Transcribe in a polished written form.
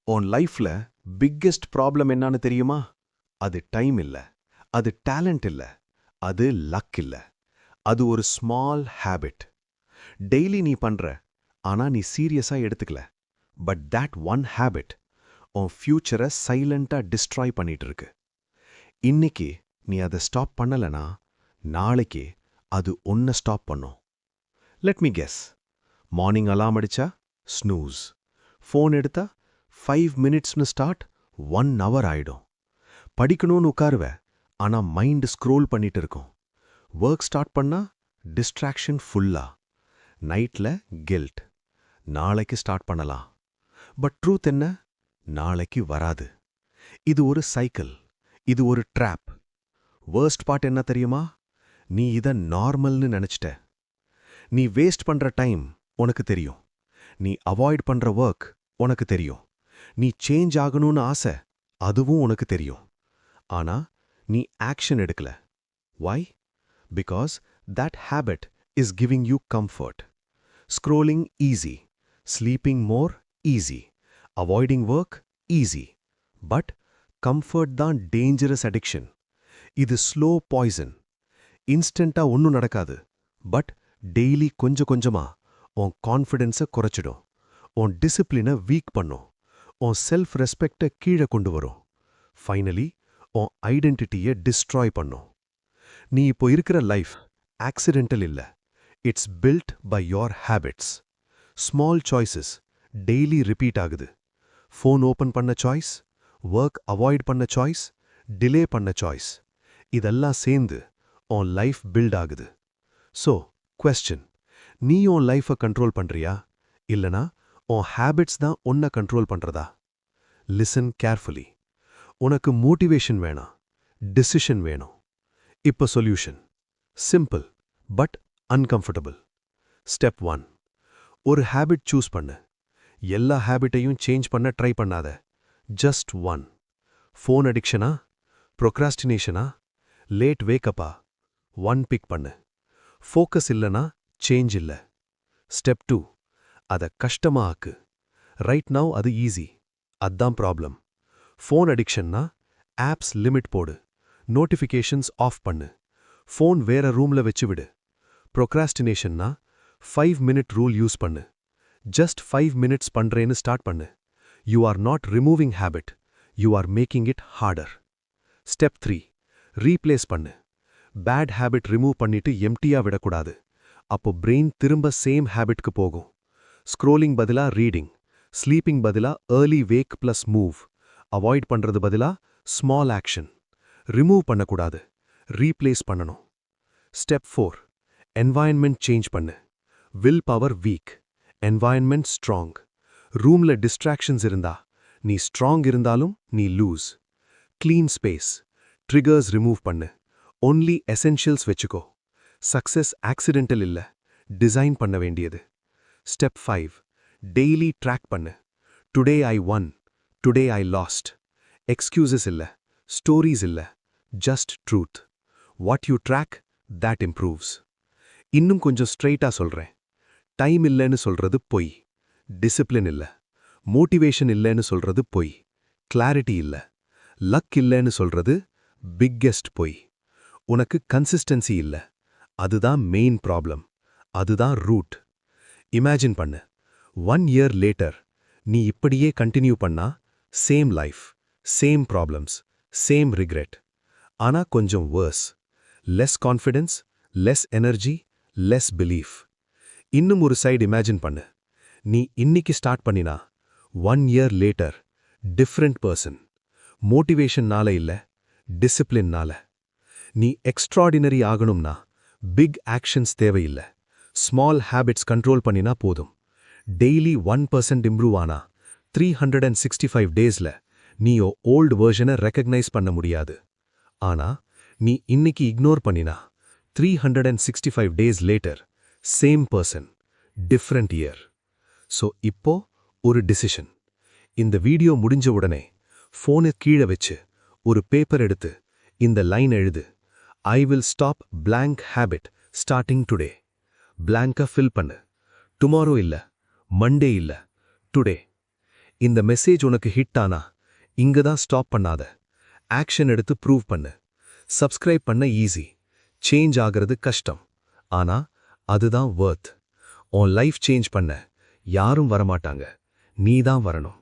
உன் லைஃப்ல biggest problem என்னன்னு தெரியுமா? அது டைம் இல்ல, அது டேலண்ட் இல்ல, அது லக் இல்ல. அது ஒரு ஸ்மால் ஹேபிட். டெய்லி நீ பண்ற, ஆனா நீ சீரியஸா எடுத்துக்கல. பட் தட் ஒன் ஹேபிட் உன் ஃபியூச்சரை சைலண்டா டிஸ்ட்ராய் பண்ணிட்டு இருக்கு. இன்னைக்கு நீ அதை ஸ்டாப் பண்ணலனா, நாளைக்கு அது உன்னை ஸ்டாப் பண்ணும். Let me guess. மார்னிங் அலாம் அடிச்சா ஸ்னூஸ். ஃபோன் எடுத்தா 5 மினிட்ஸ்னு ஸ்டார்ட் 1 ஹவர் ஆயிடும். படிக்கணும்னு உட்காருவ, ஆனா மைண்ட் ஸ்க்ரோல் பண்ணிட்டு இருக்கும். ஒர்க் ஸ்டார்ட் பண்ணா டிஸ்ட்ராக்ஷன் ஃபுல்லா. நைட்ல கில்ட். நாளைக்கு ஸ்டார்ட் பண்ணலாம். பட் ட்ரூத் என்ன? நாளைக்கு வராது. இது ஒரு சைக்கிள். இது ஒரு ட்ராப். வர்ஸ்ட் பார்ட் என்ன தெரியுமா? நீ இத நார்மல்னு நினைச்சிட்ட. நீ வேஸ்ட் பண்ற டைம் உனக்கு தெரியும். நீ அவாய்ட் பண்ற ஒர்க் உனக்கு தெரியும். நீ சேஞ்ச் ஆகணும்னு ஆசை, அதுவும் உனக்கு தெரியும். ஆனா நீ ஆக்ஷன் எடுக்கல. Why? Because that habit is giving you comfort. Scrolling easy, sleeping more easy, avoiding work easy. But comfort தான் டேஞ்சரஸ் அடிக்ஷன். இது ஸ்லோ பாய்சன். இன்ஸ்டன்ட்டா ஒன்றும் நடக்காது. பட் டெய்லி கொஞ்சம் கொஞ்சமா உன் கான்ஃபிடென்ஸை குறைச்சிடும். உன் டிசிப்ளினை வீக் பண்ணும். உன் செல்ஃப் ரெஸ்பெக்டை கீழே கொண்டு வரும். ஃபைனலி உன் ஐடென்டிட்டியை டிஸ்ட்ராய் பண்ணும். நீ இப்போ இருக்கிற லைஃப் ஆக்சிடென்டல் இல்ல. It's built by your habits. Small choices daily repeat ஆகுது. ஃபோன் ஓப்பன் பண்ண சாய்ஸ், ஒர்க் அவாய்ட் பண்ண சாய்ஸ், டிலே பண்ண சாய்ஸ். இதெல்லாம் சேர்ந்து உன் லைஃப் பில்ட் ஆகுது. ஸோ கொஸ்டின், நீ உன் லைஃபை கண்ட்ரோல் பண்றியா, இல்லனா உன் ஹேபிட்ஸ் தான் உன்னை கண்ட்ரோல் பண்றதா? Listen carefully. உனக்கு மோட்டிவேஷன் வேணாம், டிசிஷன் வேணும். இப்ப solution simple but uncomfortable. Step 1, ஒரு ஹேபிட் சூஸ் பண்ணு. எல்லா ஹேபிட்டையும் சேஞ்ச் பண்ண ட்ரை பண்ணாத. ஜஸ்ட் 1. ஃபோன் அடிக்ஷனா, ப்ரொக்ராஸ்டினேஷனா, லேட் வேக்கப்பா? 1 பிக் பண்ணு. ஃபோக்கஸ் இல்லனா சேஞ்ச் இல்ல. ஸ்டெப் 2, அதை கஷ்டமா ஆக்கு. ரைட் நவ் அது ஈஸி. அதான் ப்ராப்ளம். ஃபோன் அடிக்ஷன்னா ஆப்ஸ் லிமிட் போடு. நோட்டிஃபிகேஷன்ஸ் ஆஃப் பண்ணு. ஃபோன் வேற ரூம்ல வச்சு விடு. ப்ரொக்ராஸ்டினேஷன்னா 5 மினிட் ரூல் யூஸ் பண்ணு. ஜஸ்ட் 5 மினிட்ஸ் பண்றேன்னு ஸ்டார்ட் பண்ணு. You are not removing habit, you are making it harder. Step 3, replace பண்ணு. பேட் ஹேபிட் ரிமூவ் பண்ணிட்டு எம்டியா விடக்கூடாது. அப்போ பிரெயின் திரும்ப சேம் ஹேபிட்க்கு போகும். ஸ்க்ரோலிங் பதிலா ரீடிங், ஸ்லீப்பிங் பதிலா early wake plus move, avoid பண்றது பதிலா ஸ்மால் ஆக்ஷன். ரிமூவ் பண்ணக்கூடாது, ரீப்ளேஸ் பண்ணணும். ஸ்டெப் 4, என்வாயன்மெண்ட் சேஞ்ச் பண்ணு. Will power weak, environment strong. ரூம்ல டிஸ்ட்ராக்ஷன்ஸ் இருந்தா நீ ஸ்ட்ராங் இருந்தாலும் நீ lose. Clean space, triggers remove பண்ணு. ஒன்லி எசென்ஷியல்ஸ் வச்சுக்கோ. சக்சஸ் ஆக்சிடென்டல் இல்ல, டிசைன் பண்ண வேண்டியது. ஸ்டெப் 5, டெய்லி ட்ராக் பண்ணு. Today I won, today I lost. Excuses இல்ல, ஸ்டோரிஸ் இல்ல, just truth. What you track, that improves. இன்னும் கொஞ்சம் ஸ்ட்ரெயிட்டா சொல்றேன். டைம் இல்லைன்னு சொல்றது பொய். டிசிப்ளின் இல்ல. மோட்டிவேஷன் இல்லைன்னு சொல்றது பொய். கிளாரிட்டி இல்ல. லக் இல்லைன்னு சொல்றது பிக்கெஸ்ட் பொய். உனக்கு கன்சிஸ்டன்சி இல்ல. அதுதான் மெயின் ப்ராப்ளம். அதுதான் ரூட். இமேஜின் பண்ணு, 1 இயர் லேட்டர் நீ இப்படியே கண்டினியூ பண்ணா same life, same problems, same regret. ஆனா கொஞ்சம் worse. Less confidence, less energy, less belief. இன்னும் ஒரு சைடு இமேஜின் பண்ணு. நீ இன்னைக்கு ஸ்டார்ட் பண்ணினா 1 இயர் லேட்டர் டிஃப்ரெண்ட் பர்சன். மோட்டிவேஷன்னால இல்ல, டிசிப்ளின்னால. நீ எக்ஸ்ட்ராடினரி ஆகணும்னா பிக் ஆக்ஷன்ஸ் தேவையில்லை. ஸ்மால் ஹேபிட்ஸ் கண்ட்ரோல் பண்ணினா போதும். டெய்லி 1% இம்ப்ரூவ் ஆனா 365 டேஸ்ல நீயோ ஓல்டு வெர்ஷனை ரெக்கக்னைஸ் பண்ண முடியாது. ஆனா நீ இன்னைக்கு இக்னோர் பண்ணினா 365 days later same person, different year. So இப்போ ஒரு டிசிஷன். இந்த வீடியோ முடிஞ்ச உடனே ஃபோனை கீழே வச்சு ஒரு பேப்பர் எடுத்து இந்த லைன் எழுது. I will stop blank habit starting today. பிளாங்கை ஃபில் பண்ணு. டுமாரோ இல்ல, மண்டே இல்ல, டுடே. இந்த மெசேஜ் உனக்கு ஹிட் ஆனா இங்க தான் ஸ்டாப் பண்ணாத. ஆக்ஷன் எடுத்து ப்ரூவ் பண்ணு. சப்ஸ்கிரைப் பண்ண ஈஸி, சேஞ்ச் ஆகிறது கஷ்டம். ஆனா அதுதான் வர்த். உன் லைஃப் சேஞ்ச் பண்ண யாரும் வரமாட்டாங்க, நீ தான் வரணும்.